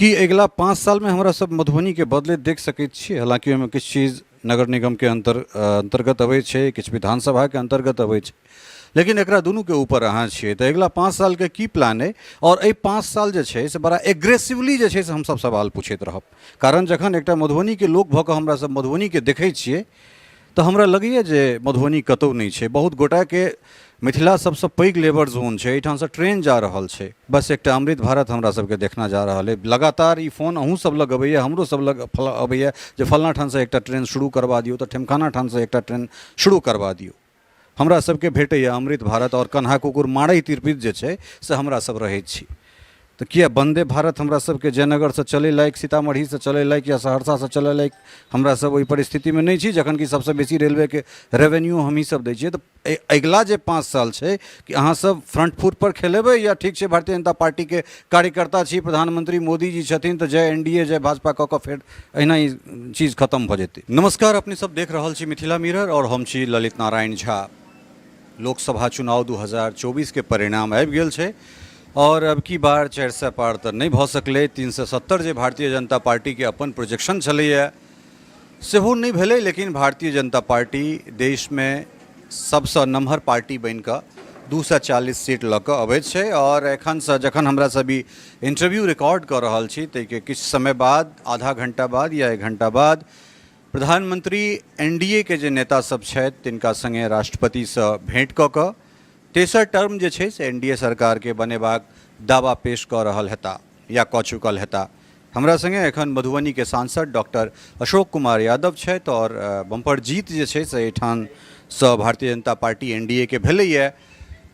कि अगिला 5 साल में हमरा सब मधुबनी के बदले देख सकैत छी। हालांकि ओहिमे किछु चीज नगर निगम के अंतर्गत अबै छै, किछु विधानसभा के अंतर्गत अबै छै, लेकिन एकरा दुनू के ऊपर अहाँ छियै। तऽ अगिला 5 साल के की प्लान अइ और एहि 5 साल जे छै से बड़ा एग्रेसिवली जे छै से हमसब सवाल पूछैत रहब। कारण जखन एकटा मधुबनी के लोक भऽ कऽ हमरा सब मधुबनी के देखै छियै तऽ हमरा लगैए जे मधुबनी कतौ नहीं छै। बहुत गोटा के मिथिला सबसे पैघ लेबर जोन छै, एहिठाम से ट्रेन जा रहल छै। बस एकटा अमृत भारत हमरा सबके देखना जा रहल है। लगातार ई फोन अहूँ सब लग अबैए, हमरो सब लग अबैए जे फलना ठान से एकटा ट्रेन शुरू करवा दियौ, तऽ ठिमखाना ठान से एकटा ट्रेन शुरू करवा दियौ। हमरा सबके भेटैए अमृत भारत और कन्हा कुकुर मारै तिरपित जे छै से हमरा सब रहै छी। तऽ किया वंदे भारत हमरा सबके जयनगर से चले लायक, सीतामढ़ी से चले लायक या सहरसा से चले लायक हमरा सब ओहि परिस्थिति में नहीं छी, जखन कि सबसे बेसी रेलवे के रेवेन्यू हमही सब दै छियै। तऽ अगिला जे 5 साल छै कि अहाँ सब फ्रंट फुट पर खेलेबै या ठीक छै भारतीय जनता पार्टी के कार्यकर्ता छी, प्रधानमंत्री मोदी जी छथिन तऽ जय एनडीए जय भाजपा कऽ कऽ फेर अहिना ई चीज खत्म भऽ जेतै। नमस्कार, अपने सब देख रहल छी मिथिला मिरर और हम छी ललित नारायण झा। लोकसभा चुनाव 2024 के परिणाम आबि गेल छै और अब की बार 400 पार तऽ नहीं भऽ सकलै। 370 जे भारतीय जनता पार्टी के अपन प्रोजेक्शन छलैए सेहो नहीं भेलै, लेकिन भारतीय जनता पार्टी देश में सबसँ नमहर पार्टी बनि कऽ 240 सीट लऽ कऽ अबैत छै। और एखनसँ जखन हमरा सब ई इंटरव्यू रिकॉर्ड कऽ रहल छी ताहिके किछु समय बाद, आधा घंटा बाद या 1 घंटा बाद, प्रधानमंत्री एनडीए के जे नेता सब छथि तिनका संगे राष्ट्रपतिसँ भेंट कऽ कऽ तेसर टर्म जे छै से एनडीए सरकार के बनेबाक दावा पेश कऽ रहल हेता या कऽ चुकल हेता। हमरा संगे एखन मधुबनी के सांसद डॉक्टर अशोक कुमार यादव छथि और बम्पर जीत जे छै से एहिठामसँ भारतीय जनता पार्टी एनडीए के भेलैए।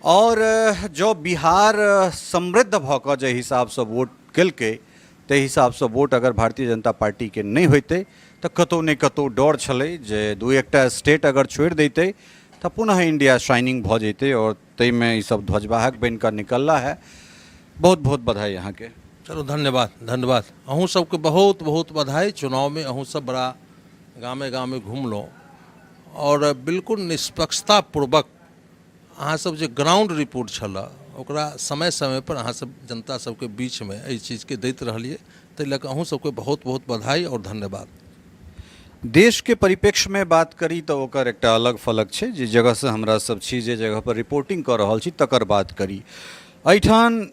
और जो बिहार समृद्ध भऽ कऽ जे हिसाबसँ वोट केलकै ताहि हिसाबसँ वोट अगर भारतीय जनता पार्टी के नहीं होइतै तऽ कतौ ने कतौ डर छलै जे 2-1टा स्टेट अगर छोड़ि दैतै तऽ पुनः इंडिया शाइनिंग भऽ जैतै और ताहिमे ई सब ध्वजवाहक बनि कऽ निकलला है। बहुत बहुत बधाई यहाँ के। चलो धन्यवाद धन्यवाद। अहूँ सबके बहुत बहुत बधाई। चुनाव में अहूँ सब बड़ा गामे गामे घुमलहुँ और बिल्कुल निष्पक्षतापूर्वक अहाँ सब जे ग्राउंड रिपोर्ट छल ओकरा समय समय पर अहाँ सब जनता सबके बीच में एहि चीजके दैत रहलिए, ताहि लऽ कऽ अहूँ सबके बहुत बहुत बधाई और धन्यवाद। देश के परिप्रेक्ष्य में बात करी तो ओकर एकटा अलग फलक छै। जे जगह से हमरा सब छी, जे जगह पर रिपोर्टिंग कर रहल छी तकर बात करी। एहिठाम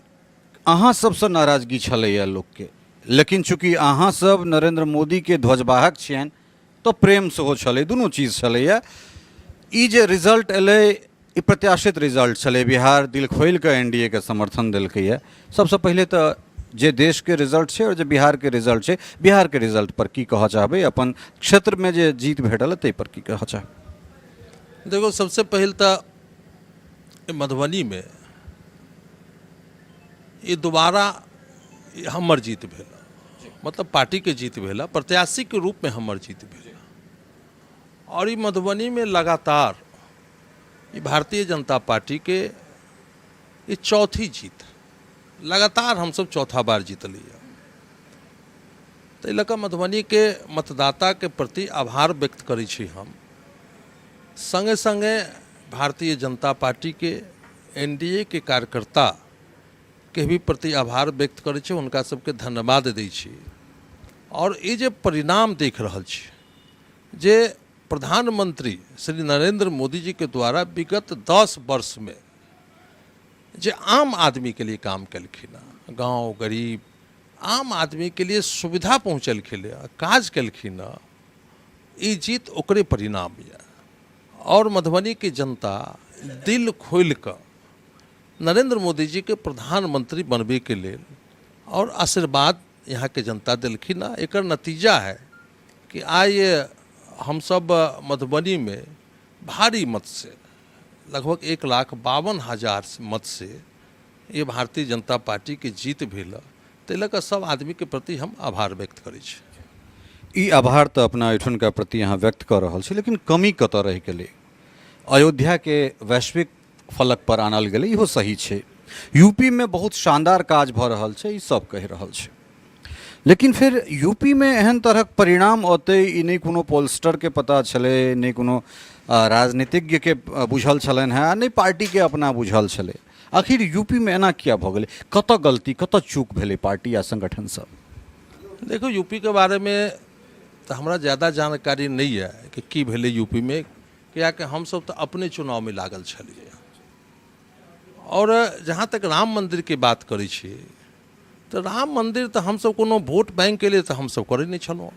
अहाँ सबसँ नाराजगी छलैए लोक के, लेकिन चूँकि अहाँ सब नरेंद्र मोदी के ध्वजवाहक छियनि तो प्रेम सेहो छलै, दुनू चीज छलैए। ई जे रिजल्ट एलै ई प्रत्याशित रिजल्ट छलै। बिहार दिल खोलि कऽ एनडीए के समर्थन देलकैए। सबसँ पहिले तऽ जे देश के रिजल्ट छै और जे बिहार के रिजल्ट छै, बिहार के रिजल्ट पर की कहऽ चाहबै? अपन क्षेत्र में जे जीत भेटल है ताहि पर की कहऽ चाहबै? देखो, सबसे पहले तो मधुबनी में ये दोबारा हमर जीत भेल, मतलब पार्टी के जीत भेल, प्रत्याशी के रूप में हमर जीत भेल। और ये मधुबनी में लगातार ये भारतीय जनता पार्टी के ये चौथी जीत, लगातार हम सब चौथा बार जीतलिए। तो लऽ मधुबनी के मतदाता के प्रति आभार व्यक्त करै छी हम। संगे संगे भारतीय जनता पार्टी के एनडीए के कार्यकर्ता के भी प्रति आभार व्यक्त करै छी, हुनका सबके धन्यवाद दै छी। और ये जे परिणाम देख रहल छी जे प्रधानमंत्री श्री नरेंद्र मोदी जी के द्वारा विगत 10 वर्ष में जे आम आदमी के लिए काम कलखिन, गांव गरीब आम आदमी के लिए सुविधा पहुँचलखिन, काज कलखिन, ई जीत ओकरे परिणाम यऽ। और मधुबनी की जनता दिल खोल कर नरेंद्र मोदी जी के प्रधानमंत्री बनबे के लेल और आशीर्वाद यहाँ के जनता दिलखिन। एक नतीजा है कि आइ हम सब मधुबनी में भारी मत से, लगभग 1,52,000 मत से ये भारतीय जनता पार्टी के जीत भेल। ताहि लऽ कऽ सब आदमी के प्रति हम आभार व्यक्त करै छी। ई आभार तो अपना एहिठुन के प्रति यहाँ व्यक्त कर रहल छी, लेकिन कमी कतऽ रहि गेलै? अयोध्या के वैश्विक फलक पर आनल गेलै, इहो सही छै। यूपी में बहुत शानदार काज भऽ रहल छै, ई सब कहि रहल छै। लेकिन फिर यूपी में एहन तरहक परिणाम औतै ई नहीं कोनो पोलस्टर के पता छलै, नहीं कोनो राजनीतिज्ञ के बुझल छलनि हैं, नहीं पार्टी के अपना बुझल छलै। आखिर यूपी में एना किया भऽ गेलै? कतऽ गलती, कतऽ चूक भेलै पार्टी या संगठन सब? देखो यूपी के बारे में तो हमरा ज़्यादा जानकारी नहीं है कि की भेलै यूपी में, क्या कि हम सब तो अपने चुनाव में लागल छलिए। और जहाँ तक राम मंदिर के बात करै छी तो राम मंदिर तो हम सब कोनो वोट बैंक के लिए तो हम सब करै नहीं छलहुँ।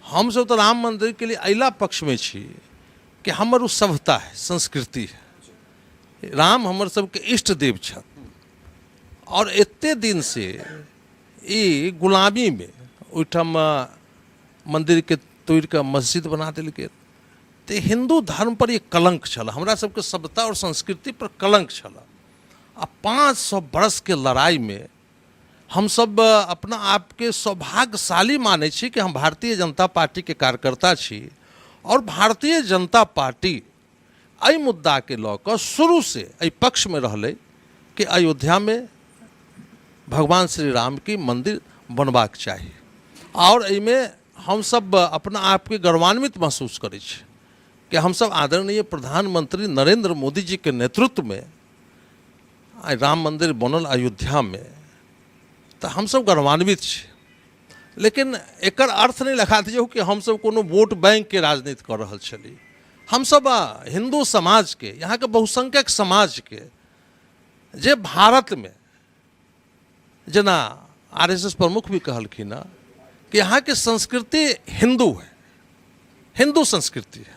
हम सब तो राम मंदिर के लिए अइला पक्ष में छी कि हमर उ सभ्यता है, संस्कृति है। राम हमर सबके इष्ट देव छथि और एते दिन से ई गुलामी में ओहिठाम मंदिर के तोड़ के मस्जिद बना देल गेल। तो हिंदू धर्म पर ये कलंक छल, हमरा सबके सभ्यता और संस्कृति पर कलंक छल। आ 500 बरस के लड़ाई में हम सब अपना आप के सौभाग्यशाली माने छी कि हम भारतीय जनता पार्टी के कार्यकर्ता छी और भारतीय जनता पार्टी एहि मुद्दा के लऽ कऽ शुरू से एहि पक्ष में रहलै कि अयोध्या में भगवान श्री राम की मंदिर बनबाक चाही। और एहिमे हम सब अपना आप के गौरवान्वित महसूस करै छी कि हम सब आदरणीय प्रधानमंत्री नरेंद्र मोदी जी के नेतृत्व में आइ राम मंदिर बनल अयोध्या में, तो हम सब गौरवान्वित छी। लेकिन एकर अर्थ नहीं लगा दियौ कि हम सब कोनो वोट बैंक के राजनीति कर रहल छली। हम सब हिंदू समाज के, यहाँ के बहुसंख्यक समाज के, जे भारत में जना आरएसएस प्रमुख भी कहलखिन हँ कि यहाँ के संस्कृति हिंदू है, हिंदू संस्कृति है।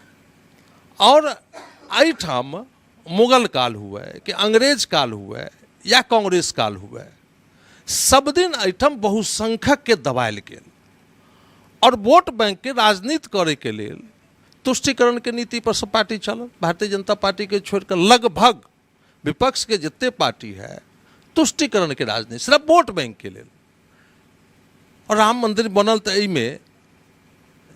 और एहिठाम मुगल काल हुए कि अंग्रेज काल हुए या कांग्रेस काल हुए, सब दिन एहिठाम बहुसंख्यक के दबायल गेल और वोट बैंक के राजनीति करे के लेल तुष्टिकरण के नीति पर सब पार्टी चलल। भारतीय जनता पार्टी के छोड़कर लगभग विपक्ष के जितने पार्टी है तुष्टिकरण के राजनीति, सिर्फ वोट बैंक के लेल। और राम मंदिर बनल तो एहिमे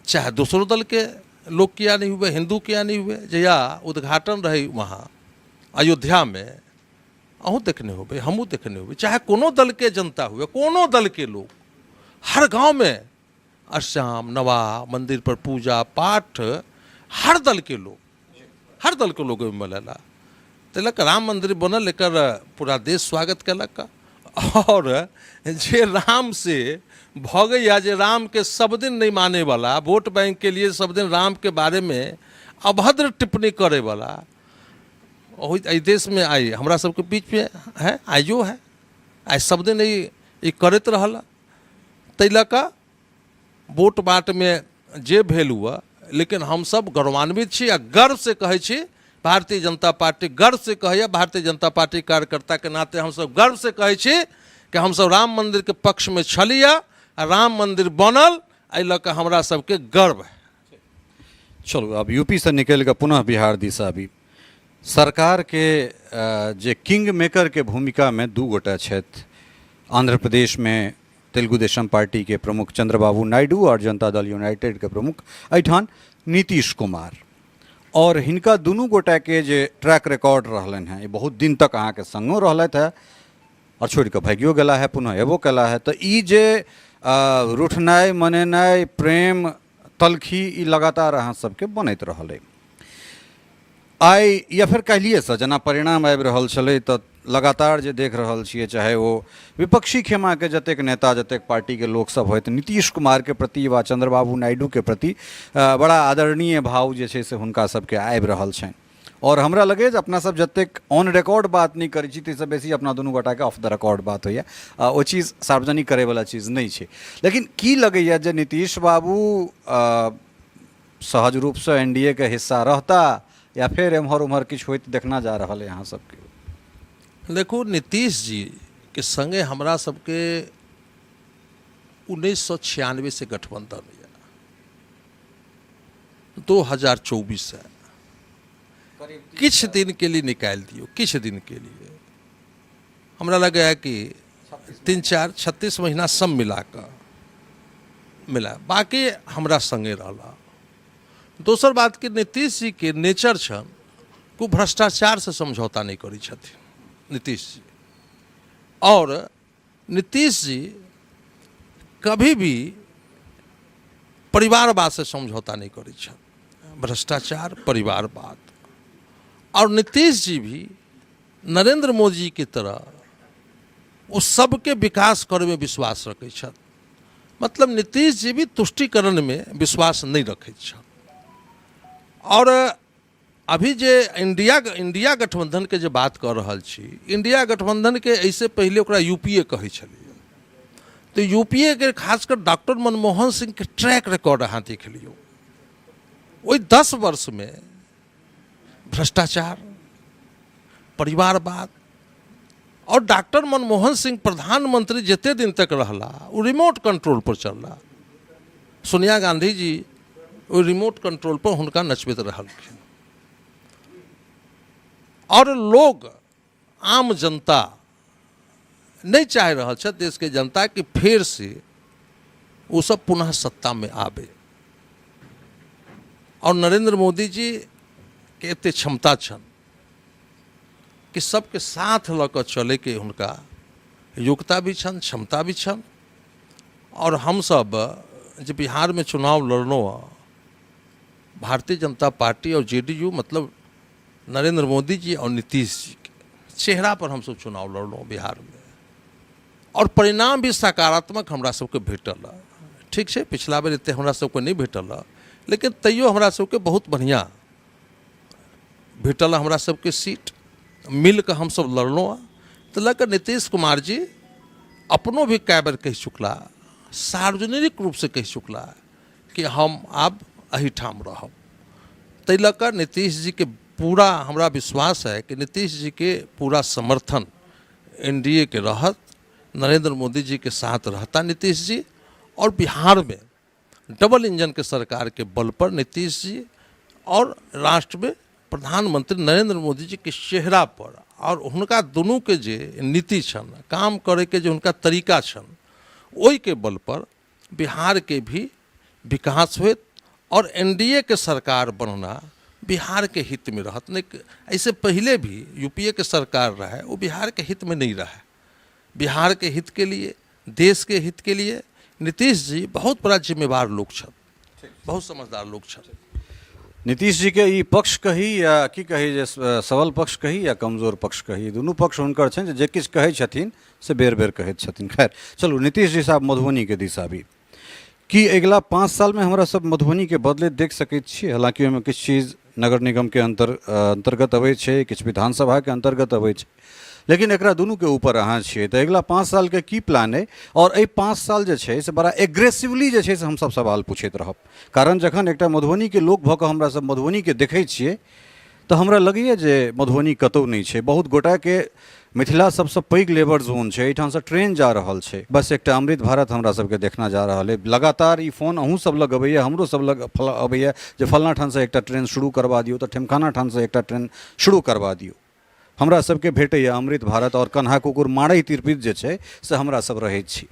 चाहे दूसरो दल के लोग किया नहीं हुए, हिंदू किया नहीं हुए। जहिया उद्घाटन रहे वहाँ अयोध्या में, अहूँ देखने होबे, हमहूँ देखने होबे, चाहे कोनो दल के जनता हुए, कोनो दल के लोग, हर गांव में अष्टयाम नवाह मंदिर पर पूजा पाठ हर दल के लोग मिलेला। तक राम मंदिर बनल, एक पूरा देश स्वागत कलक। और जे राम से भगे या जे राम के सब दिन नहीं माने वाला, वोट बैंक के लिए सब दिन राम के बारे में अभद्र टिप्पणी करे वाला एहि देश में आई हमरा सबके बीच में है, आइयो है, आई सब दिन ई करत रहला। तैलक वोट बाट में जे भेल हुआ, लेकिन हम सब गौरवान्वित छी आ गर्व से कहै छी, भारतीय जनता पार्टी गर्व से कहैया, भारतीय जनता पार्टी कार्यकर्ता के नाते हम सब गर्व से कहै छी कि हम सब राम मंदिर के पक्ष में छलिया आ राम मंदिर बनल, एहि लऽ कऽ हमरा सबके गर्व है। चलो अब यूपी से निकल के पुनः बिहार दिशा भी सरकार के जे किंग मेकर के भूमिका में दू गोटा छथि। आंध्र प्रदेश में तेलुगु देशम पार्टी के प्रमुख चंद्रबाबू नायडू और जनता दल यूनाइटेड के प्रमुख एठान नीतीश कुमार। और हिनका दुनू गोटा के जे ट्रैक रिकॉर्ड रहलन है, ये बहुत दिन तक अहाँ के संगो रहलथि है और छोड़ के भागियो गेला है, पुनः एबो केला है। तो ई जे रूठनाइ मनेनाइ प्रेम तलखी ई लगातार अहाँ सबके बनैत रहलै। आइ या फिर कहलिए से जना परिणाम आबि रहल छलै तऽ लगातार जे देख रहल छियै, चाहे वो विपक्षी खेमा के जतेक नेता जतेक पार्टी के लोक सब होइत, नीतीश कुमार के प्रति वा चंद्रबाबू नायडू के प्रति बड़ा आदरणीय भाव जे छै से हुनका सबके आबि रहल छनि। और हमरा लगे जे अपना सब जतेक ऑन रिकॉर्ड बात नहीं करै छी, ताहिसँ बेसी अपना दुनू गोटा के ऑफ द रिकॉर्ड बात होइए, ओ चीज सार्वजनिक करे वाला चीज नहीं छै। लेकिन की लगैया जे नीतीश बाबू सहज रूप से एनडीए के हिस्सा रहता या फिर एम्हर उम्हर किछु होइत देखना जा रहा है यहाँ सबके? देखो नीतीश जी के संगे हमरा सबके 1996 से गठबंधन है, 2024 है, किछ दिन के लिए निकाल दियो, किछ दिन के लिए हमरा लगे है कि 36 महीना सब मिला बाकी हमरा संगे रहला। दोसर बात कि नीतीश जी के नेचर छन को भ्रष्टाचार से समझौता नहीं करी छथिन नीतीश जी। और नीतीश जी कभी भी परिवारवाद से समझौता नहीं करी छन, भ्रष्टाचार परिवारवाद। और नीतीश जी भी नरेंद्र मोदी जी की तरह वो सबके विकास करे में विश्वास रखे छथि। मतलब नीतीश जी भी तुष्टिकरण में विश्वास नहीं रखैत छल। और अभी जे इंडिया गठबंधन के जे बात कर रहल छी, इंडिया गठबंधन के ऐसे पहले ओकरा यूपीए कहै छलियै। तो यूपीए के खासकर डॉक्टर मनमोहन सिंह के ट्रैक रिकॉर्ड अहाँ देख लियौ। ओहि 10 वर्ष में भ्रष्टाचार, परिवारवाद, और डॉक्टर मनमोहन सिंह प्रधानमंत्री जते दिन तक रहला वो रिमोट कंट्रोल पर चलला। सोनिया गांधी जी वो रिमोट कंट्रोल पर हुनका नचबैत रहलखिन। और लोग, आम जनता नहीं चाह रहा है, देश के जनता कि फिर से वो सब पुनः सत्ता में आवे। और नरेंद्र मोदी जी के एते क्षमता छन कि सबके साथ लऽ चले के हुनका योग्यता भी छन, क्षमता भी छन। और हम सब जो बिहार में चुनाव लड़नो, भारतीय जनता पार्टी और जेडीयू, मतलब नरेंद्र मोदी जी और नीतीश जी के चेहरा पर हम सब चुनाव लड़नो बिहार में। और परिणाम भी सकारात्मक हमरा सबके भेटल। ठीक है, पिछला बेर एते हमरा सबके नहीं भेटल, लेकिन तैयो हमरा सबके बहुत बढ़िया भेटल। हमरा सबके सीट मिल के हम सब लड़लो। तो लग नीतीश कुमार जी अपनों भी कई बार कह चुकला, सार्वजनिक रूप से कह चुकला कि हम अब अहिठाम रहब। तै लग नीतीश जी के पूरा हमरा विश्वास है कि नीतीश जी के पूरा समर्थन एनडीए के रहत, नरेंद्र मोदी जी के साथ रहता नीतीश जी। और बिहार में डबल इंजन के सरकार के बल पर नीतीश जी और राष्ट्र में प्रधानमंत्री नरेंद्र मोदी जी के चेहरा पर और उनका दोनों के जे नीति छन, काम करे के जो उनका तरीका छन, ओई के बल पर बिहार के भी विकास होत और एनडीए के सरकार बनना बिहार के हित में रहत। नहीं, ऐसे पहले भी यूपीए के सरकार रहा है, वो बिहार के हित में नहीं रहा है। बिहार के हित के लिए, देश के हित के लिए नीतीश जी बहुत बड़ा जिम्मेवार लोग छन, बहुत समझदार लोग छन। नीतीश जी के ई पक्ष कही या की कही, जे सबल पक्ष कही या कमजोर पक्ष कही, दुनू पक्ष हुनकर छनि जे किछु कहै छथिन से बेर बेर कहैत छथिन। खैर चलू, नीतीश जी साहब मधुबनी के दिशा भी कि अगिला 5 साल में हमरा सब मधुबनी के बदले देख सकैत छी। हालांकि ओहिमे किछु चीज नगर निगम के अंतर्गत अबै छै, किछु विधानसभा के अंतर्गत अबै छै, लेकिन एकरा दुनू के ऊपर अहाँ छियै। तो अगिला 5 साल के की प्लान है, और एहि 5 साल जे छै से बड़ा एग्रेसिवली जे छै से हम सब सवाल पूछैत रहब। कारण जखन एकटा मधुबनी के लोक भऽ कऽ हमरा सब मधुबनी के देखै छियै तऽ हमरा लगैए जे मधुबनी कतौ नहीं छै। बहुत गोटा के मिथिला सबसे पैघ लेबर जोन छै, एहिठाम से ट्रेन जा रहल छै। बस एकटा अमृत भारत हमरा सबके देखना जा रहल है। लगातार ई फोन अहूँ सब लग अबैए, हमरो सब लग अबैए जे फलना ठान से एकटा ट्रेन शुरू करवा दियौ, तऽ ठिमखाना ठान से एकटा ट्रेन शुरू करवा दियौ। हमरा सबके भेटैए अमृत भारत, और कन्हा कुकुर मारै तिरपित जे छै से हमरा सब रहैत छी।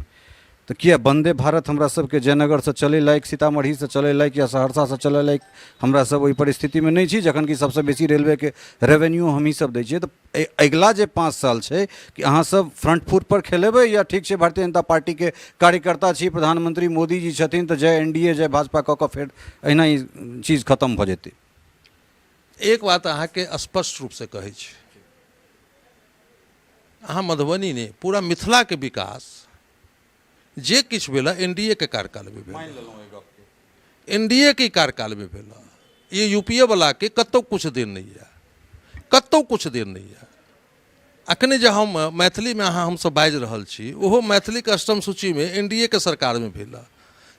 तो किया वंदे भारत हमरा सबके जयनगर से चले लायक, सीतामढ़ी से चले लायक या सहरसा से चले लायक हमरा सब ओहि परिस्थिति में नहीं छी, जखन कि सबसे बेसी रेलवे के रेवेन्यू हम ही सब दै छियै। तो अगिला जे 5 साल छै कि अहाँ सब फ्रंट फुट पर खेलेबै, या ठीक छै भारतीय जनता पार्टी के कार्यकर्ता छी, प्रधानमंत्री मोदी जी छथिन तो जय एनडीए जय भाजपा कऽ कऽ फेर अहिना ई चीज खत्म भऽ जेतै। एक बात अहाँ के स्पष्ट रूप से कहै छी, अहाँ मधुबनी ने पूरा मिथिला के विकास जे किछु भेला एनडीए के कार्यकाल में भेला, एनडीए के कार्यकाल में भेला। ये यूपीए वाला के कतौ कुछ देर नहीं है, कतौ कुछ देर नहीं है। अखने जो हम मैथिली में अहाँ हम सब बाजि रहल छी, ओहो मैथिली के अष्टम सूची में एनडीए के सरकार में भेला,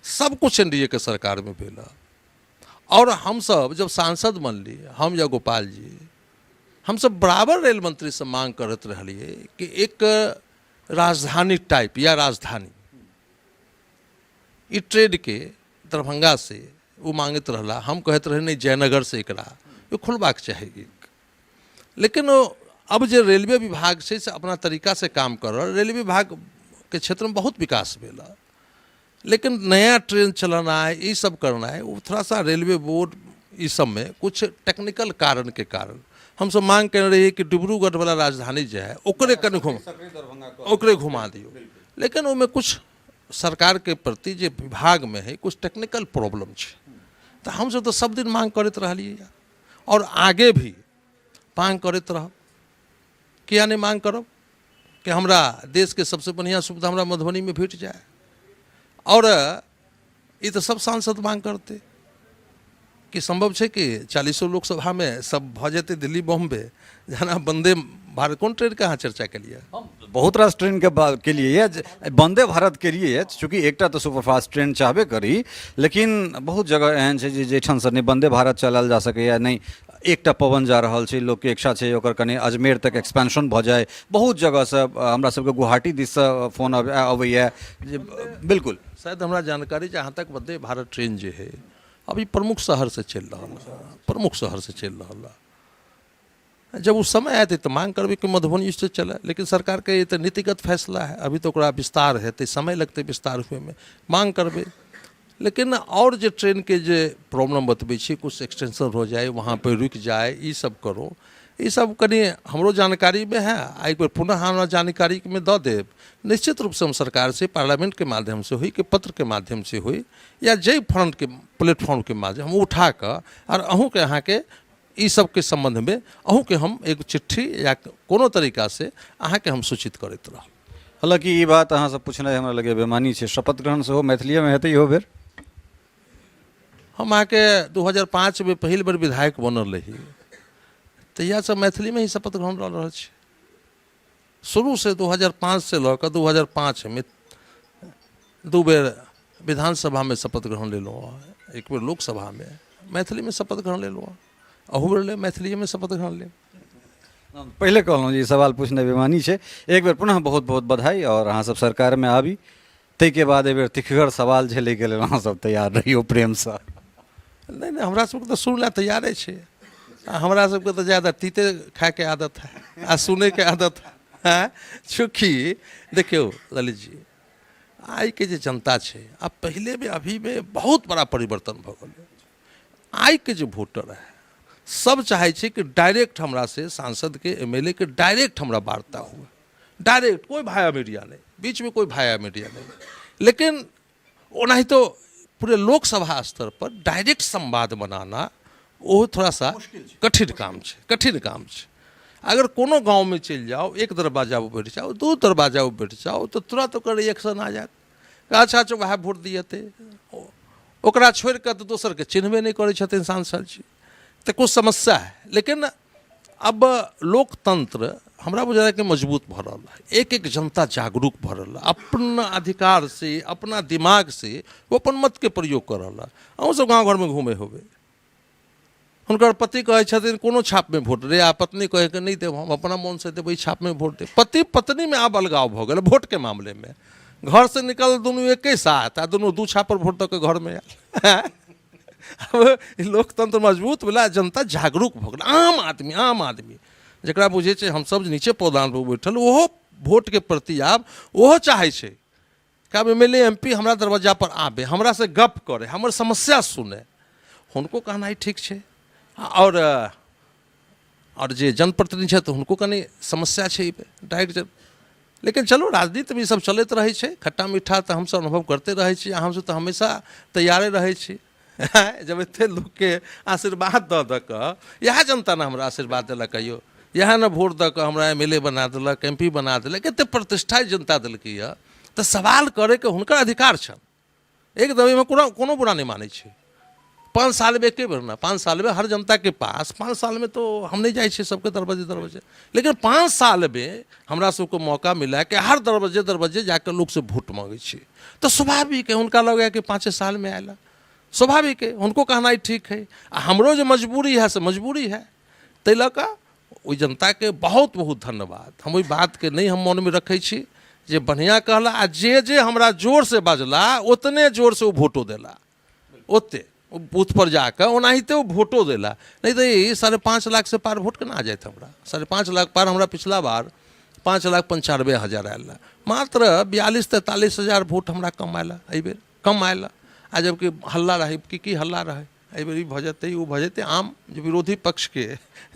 सब कुछ एनडीए के सरकार में भेला। और हम सब जब सांसद बनली, हम या गोपाल जी, हम सब बराबर रेल मंत्री से मांग करते रहिए कि एक राजधानी टाइप या राजधानी ई ट्रेड के दरभंगा से वो मांगत रहला। हम कहते रहे नहीं, जयनगर से एकरा ये खुलबाक चाहिए। लेकिन अब जो रेलवे विभाग से अपना तरीका से काम कर रहा, रेलवे विभाग के क्षेत्र में बहुत विकास भेला, लेकिन नया ट्रेन चलाना है, ये सब करना है, वो थोड़ा सा रेलवे बोर्ड इस सब में कुछ टेक्निकल कारण के कारण हम सब मांग कर रही है कि डिब्रूगढ़ वाला राजधानी जो है ओकरे घुमा दियो। लेकिन उनमें कुछ सरकार के प्रति जो विभाग में है कुछ टेक्निकल प्रॉब्लम है, तो हम सब तो सब दिन मांग करते रहिए और आगे भी मांग करते रह। क्या नहीं मांग करब कि हमरा देश के सबसे बढ़िया सुविधा हमरा मधुबनी में भेट जाए। और ये तो सब सांसद मांग करते कि संभव है कि 40 लोकसभा में सब भ जेते दिल्ली बॉम्बे जना वंदे भारत कौन ट्रेन कहाँ चर्चा के लिए बहुत रास ट्रेन के लिए है वंदे भारत के लिए है चूँकि एकटा तो सुपरफास्ट ट्रेन चाहबे करी लेकिन बहुत जगह एहन है जैठान से नहीं वंदे भारत चलाल जा सके या नहीं एकटा पवन जा रहा है लोग के इच्छा है ओकर कनी अजमेर तक एक्सपेंशन भ जाए बहुत जगह से हमरा सबके गुवाहाटी दिस से फोन अबैया बिल्कुल शायद हमारा जानकारी जहाँ तक वंदे भारत ट्रेन जो है अभी प्रमुख शहर से चल रहा है प्रमुख शहर से चल रहा है जब उस समय आए तो मांग करबे कि मधुबनी से चले लेकिन सरकार के ये तो नीतिगत फैसला है अभी तो विस्तार है तो समय लगते विस्तार हुए में मांग करबे लेकिन और जो ट्रेन के जो प्रॉब्लम बतबे कुछ एक्सटेंशन हो जाए वहाँ पे रुक जाए ये सब करो ये सब कनी हमरो जानकारी में है एक बार पुनः हमारा जानकारी में दे देव निश्चित रूप से हम सरकार से पार्लियामेंट के माध्यम से हुई कि पत्र के माध्यम से हुई या जय फ्रंट के प्लेटफॉर्म के माध्यम हम उठा कर और अहूँ के यहाँ के ई सब के संबंध में अहूँ के हम एक चिट्ठी या कोनो तरीका से अहाँ के हम सूचित करते रह हालांकि ये बात अहाँ सब पूछना हमरा लगे बेमानी है शपथ ग्रहण से हो मैथिली में हेतै हो बेर हम अहाँ के 2005 में पहल बार विधायक बनल रही तहिया से मैथिली में ही शपथ ग्रहण रह शुरू से 2005 से लऽ 2005 में 2 बेर विधानसभा में शपथ ग्रहण ले लो एक बेर लोकसभा में मैथिली में शपथ ग्रहण ले लो अहू बेर ले मैथिली में शपथ ग्रहण ले पहले कहलूँ जी सवाल पूछने बेमानी है एक बेर पुनः बहुत बहुत बधाई और अहाँ सब सरकार में आबी तै के बाद एक बेर तिखगर सवाल झेले के लिए अहाँ सब तैयार रहियो प्रेम से नहीं हमरा सबके तो सुन ला तैयारे छे हमरा सबके तो ज़्यादा तीते खाए के आदत है आ सुने के आदत है चूँकि देखियो ललित जी आई के जो जनता है अब पहले में अभी में बहुत बड़ा परिवर्तन भ गए आई के जो वोटर है सब चाहे छे कि डायरेक्ट हमरा से सांसद के एमएलए के डायरेक्ट हमरा वार्ता हुआ डायरेक्ट कोई भाया मीडिया नहीं बीच में कोई भाया मीडिया नहीं लेकिन ओना ही तो पूरे लोकसभा स्तर पर डायरेक्ट संवाद बनाना वो थोड़ा सा कठिन काम है अगर कोनो गांव में चल जाओ एक दरवाजा पर बैठ जाओ 2 दरवाजा पर बैठ जाओ तो तुरंत ओकर रिएक्शन आ जाए अच्छा अच्छा वह वोट दिए थे ओकरा छोड़ कर तो दोसर के चिन्हबे नहीं करे छथिन सांसद जी तो कुछ समस्या है लेकिन अब लोकतंत्र हमरा बुझा कि मजबूत भ रहा है एक जनता जागरूक भ रहा है अपना अधिकार से अपना दिमाग से वो अपन मत के प्रयोग कर रहा है अहूँ सब गाँव घर में घूमे होबे हुनकर पति कहे छथिन कोनो छाप में वोट रे आ पत्नी कहे कि नहीं देव हम अपना मन से देव छाप में वोट दे पति पत्नी में आब अलगाव भ गए वोट के मामले में घर से निकल दोनों एक ही साथ आ दोनों 2 छाप पर वोट दे के घर में आयल अब लोकतंत्र मजबूत भेला जनता जागरूक भ गए आम आदमी जरा बुझे हम सब नीचे पौधान पर बैठल ओहो वोट के प्रति आब ओहो चाहे छे कि अब एमएलए एमपी हमरा दरवाजा पर आबे हमरा से गप करे हमर समस्या सुने हुनको कहना ही ठीक छे और जे जनप्रतिनिधि है उनको कनी समस्या है डायरेक्ट लेकिन चलो राजनीति में सब चलते रहे छे खट्टा मीठा तो हम सब अनुभव करते रहे छी हम सब तो हमेशा तैयारे रहे छी जब इतने लोग के आशीर्वाद द क यह जनता ने हमरा आशीर्वाद दिलक यो यह न वोट द क हमरा एमएलए बना दिलक एमपी बना दिलक कते प्रतिष्ठा जनता दिलक य तो सवाल करे के हुनकर अधिकार छन एक दबे में कोनो बुरा नहीं माने छी 5 साल में एके बेर ना 5 साल में हर जनता के पास 5 साल में तो हम नहीं जाए सबके दरवाजे लेकिन 5 साल में हमरा सबको मौका मिला कि हर दरवाजे जाकर लोग से वोट मांगे छी तो स्वाभाविक है उनका लगे कि 5 साल में आएला स्वाभाविक है उनको कहना ही ठीक है हमरो जो मजबूरी है से मजबूरी है तै लका ओई जनता के बहुत बहुत धन्यवाद हम ओई बात के नहीं हम मन में रखे छी जे बढ़िया कहला आ जे हमरा जोर से बाजला उतने जोर से वो वोटो देला ओते बूथ पर जाकर ओनाहिते वो वोटो देला नहीं तो ये 5.5 लाख से पार वोट केना आ जाए हमरा 5.5 लाख पार हमरा पिछला बार 5,95,000 आयल मात्र 42-43 हज़ार वोट हमरा कम आयल एहिबेर कम आयल आ जबकि हल्ला रहे की हल्ला रहे एहिबेर ई भजते वो भजते आम जो विरोधी पक्ष के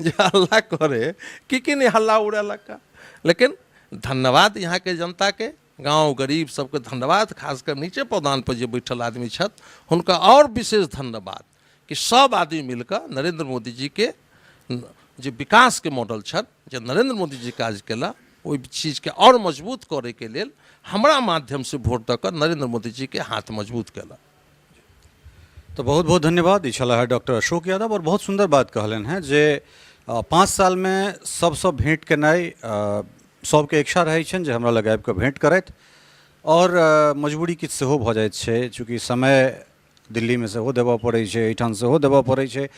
जो हल्ला करे की नहीं हल्ला उड़ेलक लेकिन धन्यवाद यहाँ के जनता के गांव गरीब सबके धन्यवाद खासकर नीचे पौधान पर जो बैठल आदमी छत उनका और विशेष धन्यवाद कि सब आदमी मिलकर नरेंद्र मोदी जी के जो विकास के मॉडल छत जो नरेंद्र मोदी जी काज केला ओई चीज़ के और मजबूत करे के लेल हमारा माध्यम से वोट दकर नरेंद्र मोदी जी के हाथ मजबूत कैला। तो बहुत बहुत धन्यवाद। ई छला है डॉक्टर अशोक यादव और बहुत सुंदर बात कहलन है जे 5 साल में सबसँ भेंट केनाइ सबके इच्छा रहै छनि जे हमरा लग आबि कऽ भेंट करथि और मजबूरी किछु सेहो भऽ जाइत छै, चूँकि समय दिल्लीमे सेहो देबऽ पड़ै छै, एहिठाम सेहो देबऽ पड़ै छै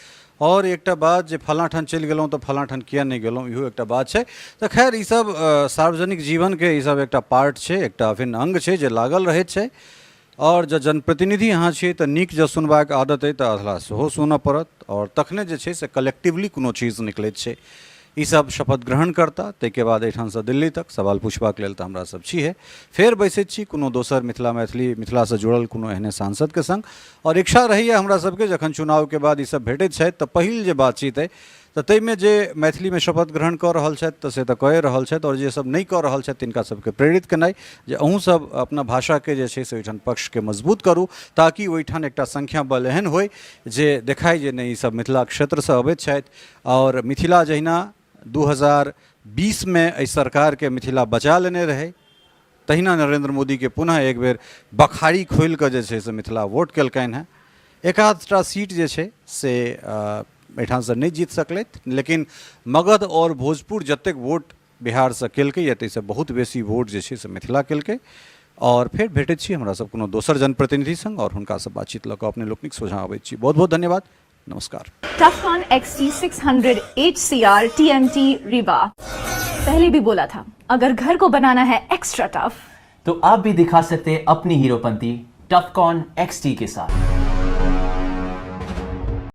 और एकटा बात जे फलाँ ठान चलि गेलहुँ तऽ फलाँ ठान किया नहीं गेलहुँ, इहो एकटा बात छै। तऽ खैर ई सब सार्वजनिक जीवनके ई सब एकटा पार्ट छै, एकटा अभिन्न अंग छै जे लागल रहैत छै और जँ जनप्रतिनिधि अहाँ छियै तऽ नीक जँ सुनबाक आदत अइ तऽ अधला सेहो सुनऽ पड़त और तखने जे छै से कलेक्टिवली कोनो चीज निकलैत छै। ई सब शपथ ग्रहण करता, ताहिके बाद एहिठामसँ दिल्ली तक सवाल पूछबाक लेल तऽ हमरा सब छिहे। फेर बैसैत छी कोनो दोसर मिथिलासँ जुड़ल कोनो एहने सांसदके संग और इच्छा रहैए हमरा सबके जखन चुनावके बाद ई सब भेटैत छथि तऽ पहिल जे बातचीत अइ तऽ ताहिमे जे मैथिलीमे शपथ ग्रहण कऽ रहल छथि तऽ से तऽ कए रहल छथि और जे सब नहीं कऽ रहल छथि तिनका सबके प्रेरित केनाइ जे अहूँ सब अपना भाषाके जे छै से ओहिठाम पक्षके मजबूत करू, ताकि ओहिठाम एकटा संख्या बल एहन होइ जे देखाइ जे नहि ई सब मिथिला क्षेत्रसँ अबैत छथि और मिथिला जहिना 2020 में एहि सरकारके मिथिला बचा लेने रहे, तहिना नरेंद्र मोदी के पुनः एक बेर बखारी खोलि कऽ जे छै से मिथिला वोट केलकनि हैं। एक आधटा सीट जे छै से एहिठामसँ नहीं जीत सकलथि, लेकिन मगध और भोजपुर जतेक वोट बिहारसँ केलकै ताहिसँ बहुत बेसी वोट जे छै से मिथिला केलकै। और फेर भेटैत छी हमरा सब कोनो दोसर जनप्रतिनिधि संग और हुनकासँ बातचीत लऽ कऽ अपने लोकनिक सोझाँ अबैत छी। बहुत बहुत धन्यवाद, नमस्कार। टफकॉन XT 600 HCR TMT रिवा। पहले भी बोला था, अगर घर को बनाना है एक्स्ट्रा टफ तो आप भी दिखा सकते हैं अपनी हीरोपंती टफकॉन XT के साथ।